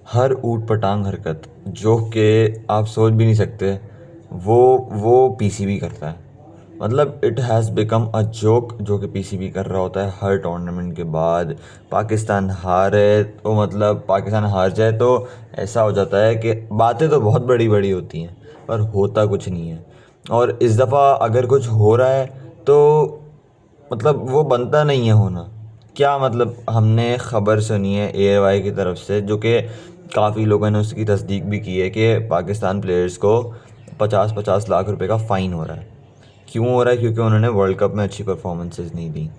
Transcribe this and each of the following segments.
हर ऊट पटांग हरकत जो कि आप सोच भी नहीं सकते, वो पीसीबी करता है। मतलब it has become a joke जो कि पीसीबी कर रहा होता है हर टूर्नामेंट के बाद। पाकिस्तान हारे तो मतलब पाकिस्तान हार जाए तो ऐसा हो जाता है कि बातें तो बहुत बड़ी बड़ी होती हैं पर होता कुछ नहीं है। और इस दफ़ा अगर कुछ हो रहा है तो मतलब वो बनता नहीं है होना। क्या मतलब हमने ख़बर सुनी है एएनआई की तरफ से, जो कि काफ़ी लोगों ने उसकी तस्दीक भी की है कि पाकिस्तान प्लेयर्स को 50-50 लाख रुपए का फ़ाइन हो रहा है। क्यों हो रहा है? क्योंकि उन्होंने वर्ल्ड कप में अच्छी परफॉर्मेंसेस नहीं दी।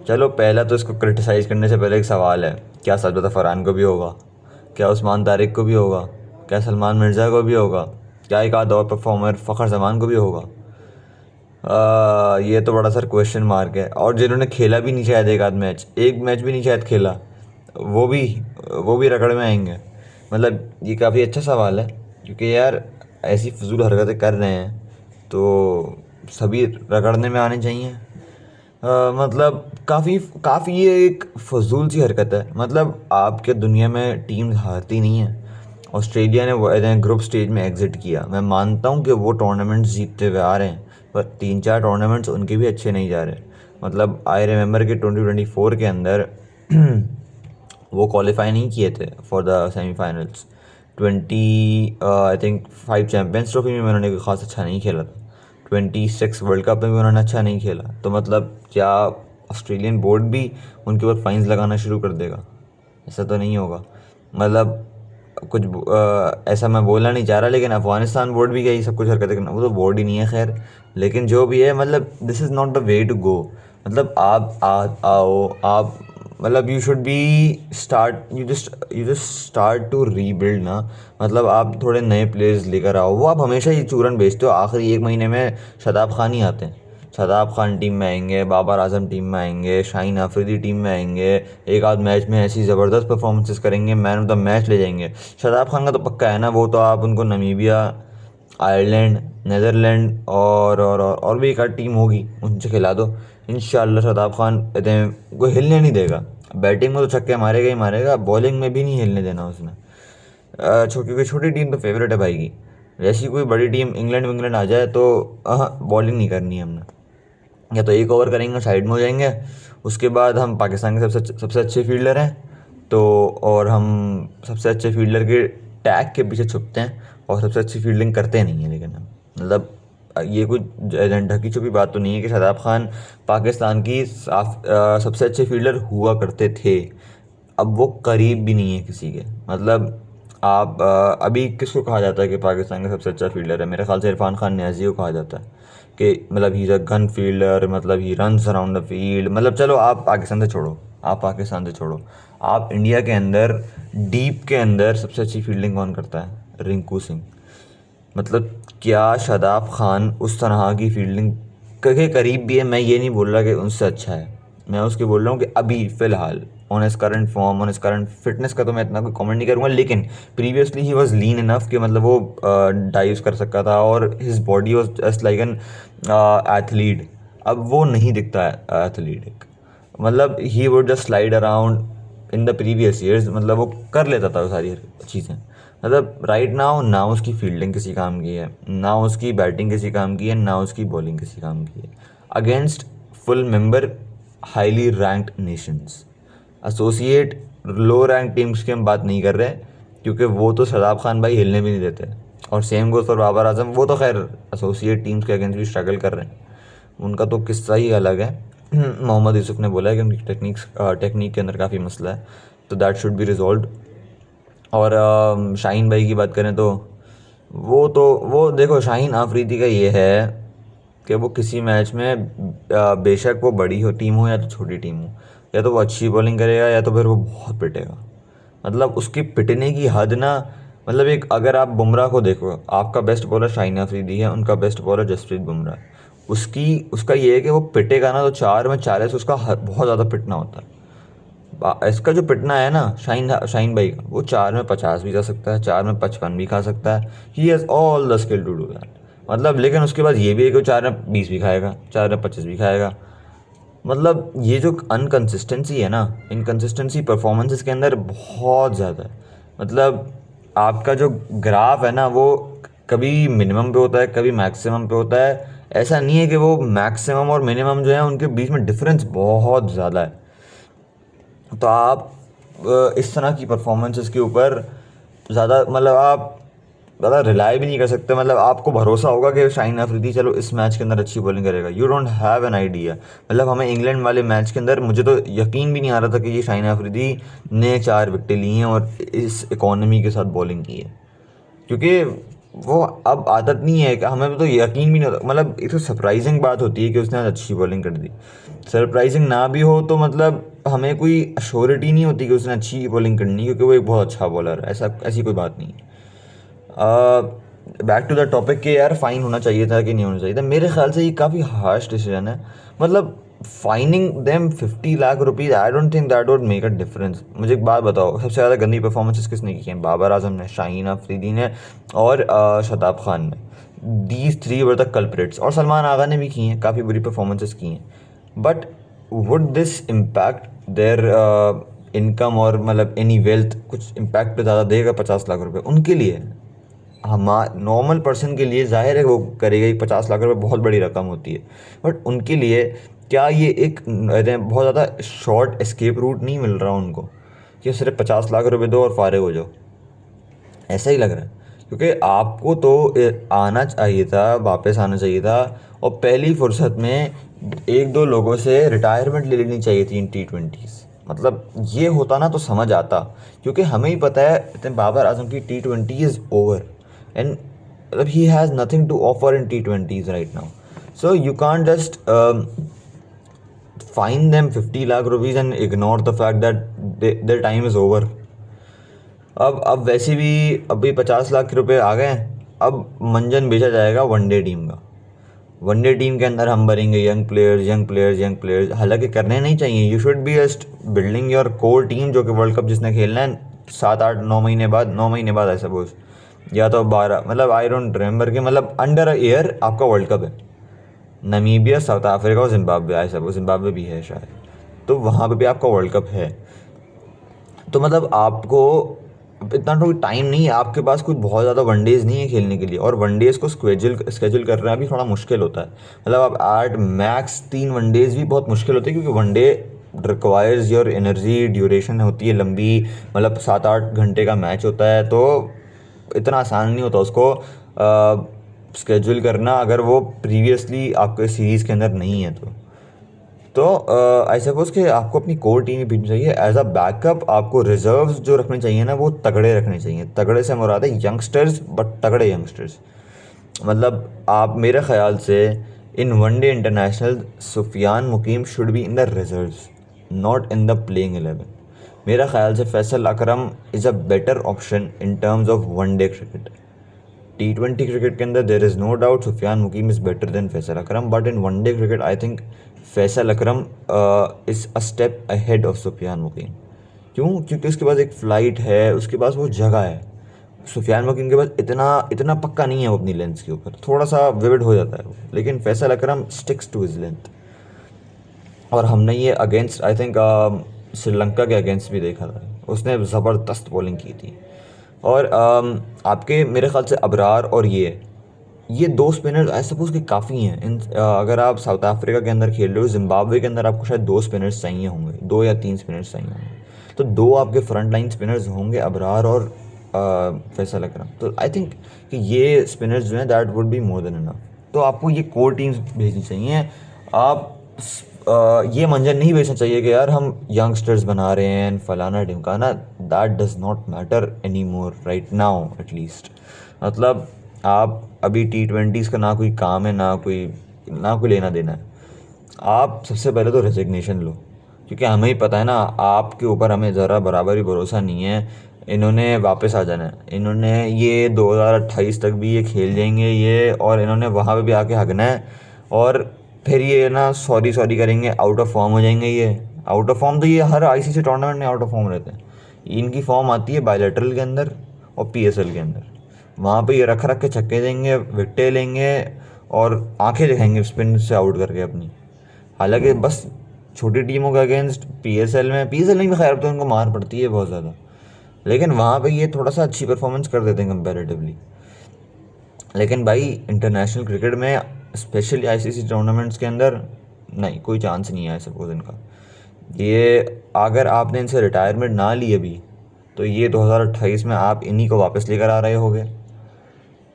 चलो पहला तो इसको क्रिटिसाइज़ करने से पहले एक सवाल है, क्या सजदा फ़रहान को भी होगा? क्या उस्मान तारिक को भी होगा? क्या सलमान मिर्ज़ा को भी होगा? क्या एक आध और परफॉर्मर फ़खर जमान को भी होगा? ये तो बड़ा सर क्वेश्चन मार्क है। और जिन्होंने खेला भी नहीं शायद एक मैच भी नहीं शायद खेला, वो भी वो भी रगड़ में आएंगे। मतलब ये काफ़ी अच्छा सवाल है, क्योंकि यार ऐसी फजूल हरकतें कर रहे हैं तो सभी रगड़ने में आने चाहिए। मतलब काफ़ी काफ़ी ये एक फजूल सी हरकत है। मतलब आपके दुनिया में टीम हारती नहीं है। ऑस्ट्रेलिया ने ग्रुप स्टेज में एग्जिट किया, मैं मानता हूँ कि वो टूर्नामेंट्स जीतते हुए आ रहे हैं, पर 3-4 टूर्नामेंट्स उनके भी अच्छे नहीं जा रहे। मतलब आई रिमेंबर कि 2024 के अंदर वो क्वालिफाई नहीं किए थे for the semifinals. 5 champions trophy में उन्होंने कोई ख़ास अच्छा नहीं खेला था। 26 वर्ल्ड कप में भी उन्होंने अच्छा नहीं खेला। तो मतलब क्या ऑस्ट्रेलियन बोर्ड भी उनके ऊपर फाइन्स लगाना शुरू कर देगा? ऐसा तो नहीं होगा। मतलब ऐसा मैं बोलना नहीं चाह रहा, लेकिन अफ़गानिस्तान बोर्ड भी यही सब कुछ हरकतें करना, वो तो बोर्ड ही नहीं है खैर। लेकिन जो भी है, मतलब this is not the way to go. मतलब आप आओ आप, मतलब you should be start you just start to rebuild ना। मतलब आप थोड़े नए प्लेयर्स लेकर आओ। वो आप हमेशा ही चूरन बेचते हो, आखिरी एक महीने में शादाब खान ही आते हैं। शादाब खान टीम में आएंगे, बाबर आजम टीम में आएंगे, शाहीन आफरीदी टीम में आएंगे, एक आध मैच में ऐसी ज़बरदस्त परफॉर्मेंसेस करेंगे, मैन ऑफ द मैच ले जाएंगे। शादाब खान का तो पक्का है ना, वो तो आप उनको नमीबिया, आयरलैंड, नीदरलैंड और भी एक आध टीम होगी उनसे खिला दो। इंशाल्लाह शादाब खान को हिलने नहीं देगा। बैटिंग में तो छक्के मारेगा ही मारेगा, बॉलिंग में भी नहीं हिलने देना उसने। क्योंकि छोटी टीम तो फेवरेट है भाई की। जैसी कोई बड़ी टीम इंग्लैंड विंग्लैंड आ जाए तो बॉलिंग नहीं करनी है हमने। या तो एक ओवर करेंगे, साइड में हो जाएंगे। उसके बाद हम पाकिस्तान के सबसे अच्छे फील्डर हैं तो, और हम सबसे अच्छे फील्डर के टैग के पीछे छुपते हैं और सबसे अच्छी फील्डिंग करते नहीं हैं। लेकिन हम मतलब ये कोई ढकी छुपी बात तो नहीं है कि शादाब खान पाकिस्तान की सबसे अच्छे फील्डर हुआ करते थे। अब वो करीब भी नहीं है किसी के। मतलब आप अभी किसको कहा जाता है कि पाकिस्तान का सबसे अच्छा फील्डर है? मेरे ख्याल से इरफान खान न्याजी को कहा जाता है कि मतलब ही इज़ अ गन फील्डर, मतलब ही रन्स अराउंड द फील्ड। मतलब चलो आप पाकिस्तान से छोड़ो, आप इंडिया के अंदर डीप के अंदर सबसे अच्छी फील्डिंग कौन करता है? रिंकू सिंह। मतलब क्या शादाब खान उस तरह की फील्डिंग के करीब भी है? मैं ये नहीं बोल रहा कि उनसे अच्छा है, मैं उसके बोल रहा हूँ कि अभी फ़िलहाल ऑन इस करंट फॉर्म, ऑन इस करंट फिटनेस का तो मैं इतना कोई कमेंट नहीं करूँगा, लेकिन previously he was lean enough कि मतलब वो डाइव कर सकता था और his body was just like an athlete. अब वो नहीं दिखता है एथलीट। मतलब he would just slide around in the previous years. मतलब वो कर लेता था वो सारी चीज़ें। मतलब राइट नाउ ना उसकी फील्डिंग किसी काम की है, ना उसकी बैटिंग किसी काम की है, ना उसकी बॉलिंग किसी काम की है against full member highly ranked Nations. Associate लो रैंक टीम्स की हम बात नहीं कर रहे, क्योंकि वो तो शादाब खान भाई हिलने भी नहीं देते। और same goes for Babar Azam, वो तो खैर एसोसिएट टीम्स के अगेंस्ट भी स्ट्रगल कर रहे हैं, उनका तो किस्सा ही अलग है। मोहम्मद यूसुफ ने बोला है कि उनकी टेक्निक के अंदर काफ़ी मसला है, तो दैट शुड बी रिजॉल्व। और शाहीन भाई की बात करें वो देखो, शाहीन आफरीदी का ये है कि वो किसी मैच में बेशक वो बड़ी हो टीम हो या तो छोटी टीम हो, या तो वो अच्छी बॉलिंग करेगा या तो फिर वो बहुत पिटेगा। मतलब उसकी पिटने की हद ना, मतलब एक अगर आप बुमराह को देखो, आपका बेस्ट बॉलर शाहीन अफरीदी है, उनका बेस्ट बॉलर जसप्रीत बुमराह। उसकी उसका ये है कि वो पिटेगा ना तो 4 में 40 उसका बहुत ज़्यादा पिटना होता है। इसका जो पिटना है ना शाहीन शाहीन भाई का, वो 4 में 50 भी जा सकता है, 4 में 55 भी खा सकता है। He has all the skill to do that. मतलब लेकिन उसके बाद ये भी है कि वो 4 में 20 भी खाएगा, 4 में 25 भी खाएगा। मतलब ये जो अनकंसिस्टेंसी है ना, इनकंसिस्टेंसी परफॉर्मेंसेस के अंदर बहुत ज़्यादा है। मतलब आपका जो ग्राफ है ना वो कभी मिनिमम पे होता है, कभी मैक्सिमम पे होता है। ऐसा नहीं है कि वो मैक्सिमम और मिनिमम जो है उनके बीच में डिफरेंस बहुत ज़्यादा है। तो आप इस तरह की परफॉर्मेंसेस के ऊपर ज़्यादा मतलब आप ज़्यादा रिलाई भी नहीं कर सकते। मतलब आपको भरोसा होगा कि शाहीन अफरीदी चलो इस मैच के अंदर अच्छी बॉलिंग करेगा, you don't have an idea. मतलब हमें इंग्लैंड वाले मैच के अंदर मुझे तो यकीन भी नहीं आ रहा था कि ये शाहीन अफरीदी ने 4 विकेटें ली हैं और इस इकॉनमी के साथ बॉलिंग की है, क्योंकि वो अब आदत नहीं है कि हमें तो यकीन भी नहीं होता। मतलब एक तो सरप्राइजिंग बात होती है कि उसने आज अच्छी बॉलिंग कर दी, सरप्राइजिंग ना भी हो तो मतलब हमें कोई अश्योरिटी नहीं होती कि उसने अच्छी बॉलिंग करनी, क्योंकि वो एक बहुत अच्छा बॉलर है, ऐसा ऐसी कोई बात नहीं है। बैक टू द टॉपिक कि यार फ़ाइन होना चाहिए था कि नहीं होना चाहिए था, मेरे ख्याल से ये काफ़ी हार्श डिसीजन है। मतलब fining them 50 lakh rupees, I don't think that would make a difference. मुझे एक बात बताओ, सबसे ज़्यादा गंदी परफॉर्मेंसेस किसने की हैं? बाबर आजम ने, शाहीन अफरीदी ने और शताब खान ने। These three were the culprits. और सलमान आगा ने भी की हैं, काफ़ी बुरी परफॉर्मेंसेस की हैं। But would this impact there income और मतलब एनी वेल्थ? कुछ इम्पैक्ट तो ज़्यादा देगा 50 लाख रुपए उनके लिए। हम नॉर्मल पर्सन के लिए जाहिर है वो करेगा ही, 50 लाख रुपए बहुत बड़ी रकम होती है। बट उनके लिए क्या ये एक बहुत ज़्यादा शॉर्ट एस्केप रूट नहीं मिल रहा उनको कि सिर्फ 50 लाख रुपए दो और फारिग हो जाओ? ऐसा ही लग रहा है, क्योंकि आपको तो आना चाहिए था, वापस आना चाहिए था और पहली फुर्सत में एक दो लोगों से रिटायरमेंट ले लेनी चाहिए थी इन T20s। मतलब ये होता ना तो समझ आता, क्योंकि हमें ही पता है इतने बाबर आजम की T20 इज़ ओवर एंड मतलब he has nothing to offer in T20s right now. So you can't just fine them 50 lakh rupees and ignore the fact that their time is over. अब वैसे भी अभी 50 लाख रुपए आ गए हैं, अब मंजन बेचा जाएगा वनडे टीम का। वनडे टीम के अंदर हम भरेंगे young players, young players, young players. हालांकि करने नहीं चाहिए, you should be just building your core team, जो कि वर्ल्ड कप जिसने खेलना है 7 8 9 महीने बाद, 9 महीने बाद आई सपोज, या तो 12, मतलब आई डोंट रिमेंबर के, मतलब अंडर अ ईयर आपका वर्ल्ड कप है। नमीबिया, साउथ अफ्रीका और जिम्बाब्वे, आई सपोज जिम्बाब्वे भी है शायद, तो वहाँ पे भी आपका वर्ल्ड कप है। तो मतलब आपको इतना तो टाइम नहीं है आपके पास, कुछ बहुत ज़्यादा वनडेज़ नहीं है खेलने के लिए, और वनडेज़ को स्केजूल करना भी थोड़ा मुश्किल होता है। मतलब आप 8 मैक्स 3 वनडेज़ भी बहुत मुश्किल होते हैं, क्योंकि one day requires your energy, duration होती है लंबी, मतलब 7 8 घंटे का मैच होता है, तो इतना आसान नहीं होता उसको स्केजूल करना, अगर वो प्रीवियसली आपके सीरीज़ के अंदर नहीं है तो आई सपोज कि आपको अपनी कोर टीम ही भेजनी चाहिए। एज अ बैकअप आपको रिजर्व्स जो रखने चाहिए ना, वो तगड़े रखने चाहिए। तगड़े से मुराद है यंगस्टर्स, बट तगड़े यंगस्टर्स। मतलब आप मेरे ख्याल से in one day international Sufiyan Muqeem should be in the reserves, not in the playing 11। मेरा ख्याल से Faisal Akram is a better option in terms of one day cricket. T20 cricket के अंदर there is no doubt Sufiyan Muqeem is better than Faisal Akram, but in one day cricket I think Faisal Akram is a step ahead of Sufiyan Muqeem. क्यों? क्योंकि उसके पास एक flight है, उसके पास वो जगह है। सुफियान मुकीम के पास इतना इतना पक्का नहीं है वो अपनी लेंथ के ऊपर, थोड़ा सा विविड हो जाता है वो, लेकिन फैसल अकरम स्टिक्स टू हिज लेंथ। और हमने ये अगेंस्ट आई थिंक श्रीलंका के अगेंस्ट भी देखा था, उसने ज़बरदस्त बॉलिंग की थी। और आपके मेरे ख्याल से अबरार और ये दो स्पिनर्स आई सपोज कि काफ़ी हैं अगर आप साउथ अफ्रीका के अंदर खेल रहे हो, जिम्बाब्वे के अंदर आपको शायद 2 स्पिनर्स चाहिए होंगे, 2 या 3 स्पिनर्स चाहिए होंगे। तो दो आपके फ्रंट लाइन स्पिनर्स होंगे, अबरार और फैसल अकरम। तो आई थिंक कि ये स्पिनर्स जो हैं that would be more than enough. तो आपको ये कोर टीम्स भेजनी चाहिए। आप ये मंजर नहीं बेचना चाहिए कि यार हम यंगस्टर्स बना रहे हैं फलाना ढिमकाना। That does not matter any more right now at least. मतलब आप अभी T20s का ना कोई काम है, ना कोई लेना देना है। आप सबसे पहले तो रेजिग्नेशन लो, क्योंकि हमें ही पता है ना आपके ऊपर हमें ज़रा बराबर ही भरोसा नहीं है। इन्होंने वापस आ जाना है, इन्होंने ये 2028 तक भी ये खेल जाएंगे ये, और इन्होंने वहाँ पे भी आके हगना है। और फिर ये ना सॉरी सॉरी करेंगे, आउट ऑफ फॉर्म हो जाएंगे ये। आउट ऑफ फॉर्म तो ये हर ICC टूर्नामेंट में आउट ऑफ फॉर्म रहते हैं। इनकी फॉर्म आती है बायलैटरल के अंदर और PSL के अंदर। वहाँ पे ये रख रख के छक्के देंगे, विकटें लेंगे और आंखें दिखाएंगे स्पिन से आउट करके अपनी। हालांकि बस छोटी टीमों के अगेंस्ट PSL में भी खैर तो उनको मार पड़ती है बहुत ज़्यादा। लेकिन वहाँ पे ये थोड़ा सा अच्छी परफॉर्मेंस कर देते हैं कंपैरेटिवली। लेकिन भाई इंटरनेशनल क्रिकेट में स्पेशली आईसीसी टूर्नामेंट्स के अंदर नहीं, कोई चांस नहीं है सपोज इनका। ये अगर आपने इनसे रिटायरमेंट ना ली अभी, तो ये 2028 में आप इन्हीं को वापस लेकर आ रहे होगे,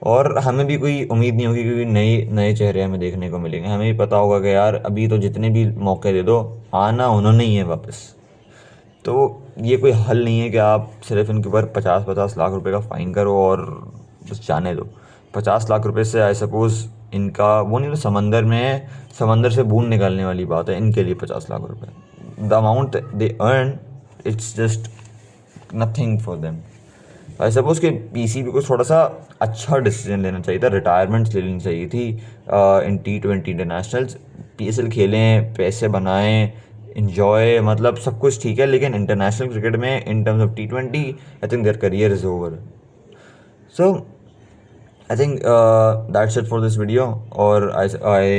और हमें भी कोई उम्मीद नहीं होगी, क्योंकि नए नए चेहरे हमें देखने को मिलेंगे। हमें भी पता होगा कि यार अभी तो जितने भी मौके दे दो, आना उन्होंने ही है वापस। तो ये कोई हल नहीं है कि आप सिर्फ इनके ऊपर 50-50 लाख रुपए का फ़ाइन करो और बस जाने दो। 50 लाख रुपए से आई सपोज़ इनका वो नहीं, तो समंदर में, समंदर से बूंद निकालने वाली बात है इनके लिए 50 लाख रुपए। The amount they earn, it's just nothing for them. I suppose कि पीसीबी को थोड़ा सा अच्छा डिसीजन लेना चाहिए था, रिटायरमेंट्स ले लेनी चाहिए थी इन T20 इंटरनेशनल्स। पीएसएल खेलें, पैसे बनाएं, इन्जॉय, मतलब सब कुछ ठीक है, लेकिन इंटरनेशनल क्रिकेट में इन terms of T20 I think their career is over. So I think that's it for this video. और आई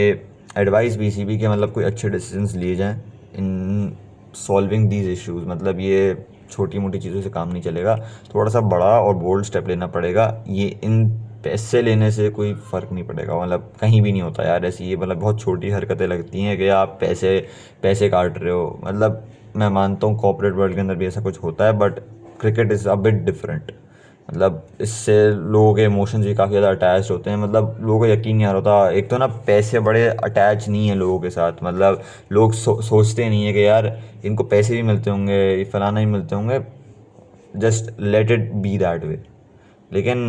एडवाइस पीसीबी के मतलब कोई अच्छे डिसीजंस लिए जाएं इन सॉल्विंग दीज इश्यूज़। मतलब ये छोटी मोटी चीज़ों से काम नहीं चलेगा, थोड़ा सा बड़ा और बोल्ड स्टेप लेना पड़ेगा। ये इन पैसे लेने से कोई फ़र्क नहीं पड़ेगा, मतलब कहीं भी नहीं होता यार ऐसी, ये मतलब बहुत छोटी हरकतें लगती हैं कि आप पैसे पैसे काट रहे हो। मतलब मैं मानता हूँ कॉर्पोरेट वर्ल्ड के अंदर भी ऐसा कुछ होता है, but cricket is a bit different. मतलब इससे लोगों के इमोशंस भी काफ़ी ज़्यादा अटैच होते हैं। मतलब लोगों को यकीन नहीं आ रहा था, एक तो ना पैसे बड़े अटैच नहीं है लोगों के साथ। मतलब लोग सोचते नहीं है कि यार इनको पैसे भी मिलते होंगे, फलाना ही मिलते होंगे, just let it be that way. लेकिन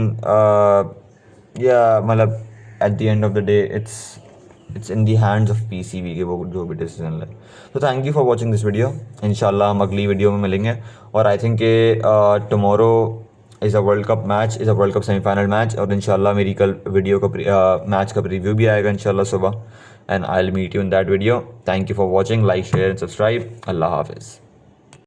या मतलब at the end of the day it's in the hands of PCB के वो जो भी डिसीजन ले। तो thank you for watching this video. इंशाल्लाह हम अगली वीडियो में मिलेंगे। और आई थिंक कि tomorrow is a world cup match, is a world cup semifinal match, और इंशाल्लाह मेरी कल वीडियो का मैच का प्रीव्यू भी आएगा इंशाल्लाह सुबह, and I will meet you in that video. Thank you for watching, like share and subscribe. अल्लाह हाफिज़।